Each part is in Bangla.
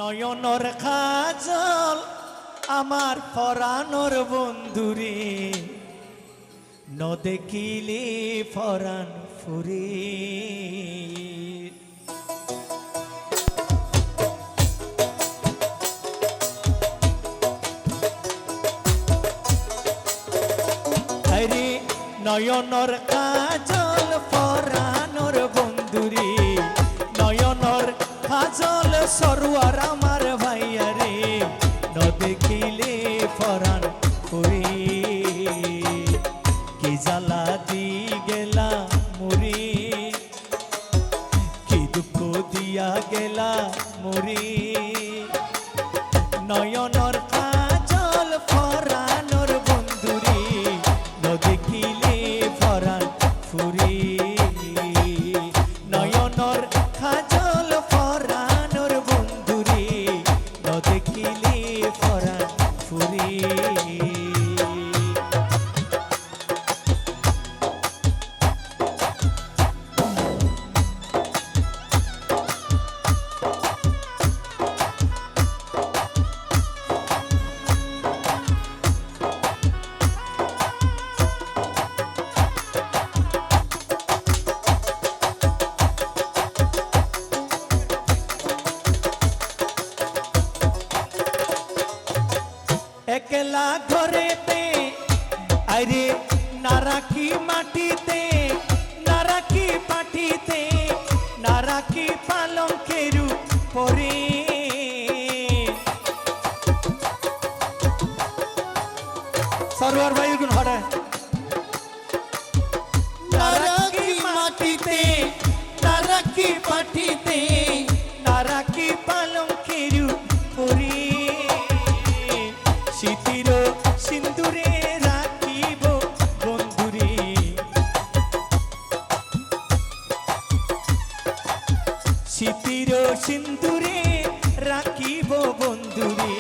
নয়নর কাজল আমার পরাণর বন্ধুরে ন দেখিলে পরাণ ফুরে আরে নয়নর কাজল পরাণর বন্ধুরে নয়নর কাজল সরুয়ার আমার ভাইয়ারে ন দেখিলে পরাণ ফুরে কি জ্বালা দি গেলা মুরে কি দুঃখ দিয়া গেলা মুরে নয়নর কাজল পরাণর বন্ধুরে ন দেখিলে পরাণ ফুরে নয়নর কাজল পরাণর বন্ধুরে ন দেখিলে পরাণ ফুরে একলা ঘরেতে আরে না রাখি মাটিতে না রাখি পাটিতে না রাখি পালঙ্কের উপরে সরোয়ার ভাই গুণ হরে না রাখি মাটিতে না রাখি পাটিতে না রাখি পালঙ্কের উপরে শীতির সিন্দুরে রাখিব বন্ধুরে শীতির সিন্দুরে রাখিব বন্ধুরে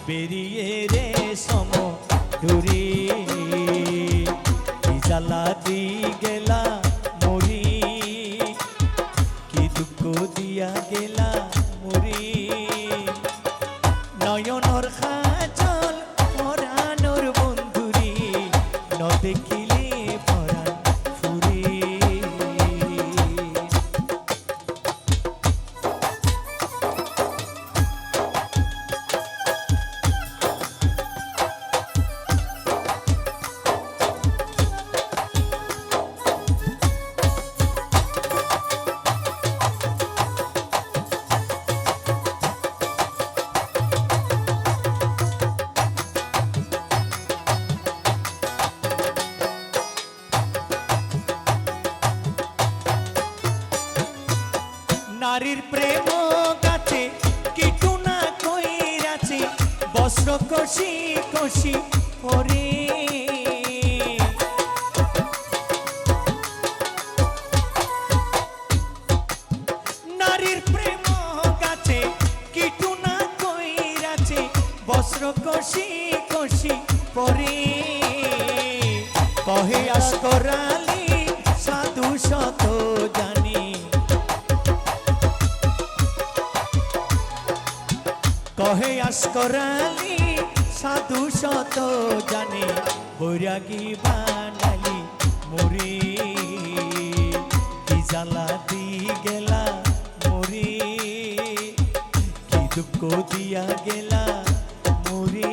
বেরিয়ে রে সম দূরে কি জ্বালা দি গেলা মরি কি দুঃখ দিয়া গেলা মরি নয়নর কাজল পরাণর বন্ধুরে ন দেখিলে পরাণ ফুরে নারীর প্রেম গাছে কিটু না কইরাছে বস্ত্র কষি কষি পরে নারীর প্রেম গাছে কিটু না কইরাছে বস্ত্র কষি কষি পরে কহে আসকরালি সাধু শত জানি কহে আসকরালি সাধু শত জানে বৈরাগী বানালি মরে কি জ্বালা দি গেলা মরে কি দুঃখ দিয়া গেলা মরে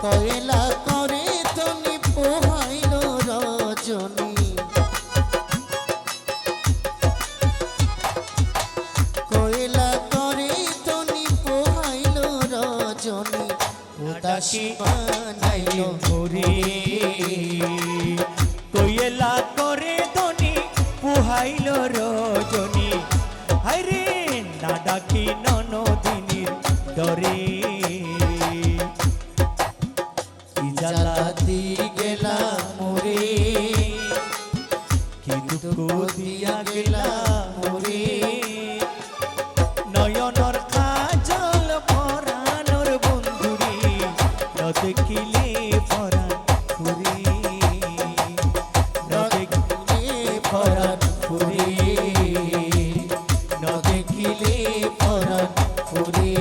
কয়লা করে তনি পোহাইল রজনী কয়লা করে তনি পোহাইল রজনী উদাসী বানাইল মুরি কোয়েলা করে দনি পুহাইল রজনী হায়রে না ডাকি ননদিনীর ডরে কি জ্বালা জ্বালাতি গেলা মোরে কি দুঃখ দিয়া গেলা মোরে নয়নর কাজল পরানোর বন্ধুরি ন দেখিলে পরাণ ফুরি ন দেখিলে পরাণ ফুরি ন দেখিলে পরাণ ফুরে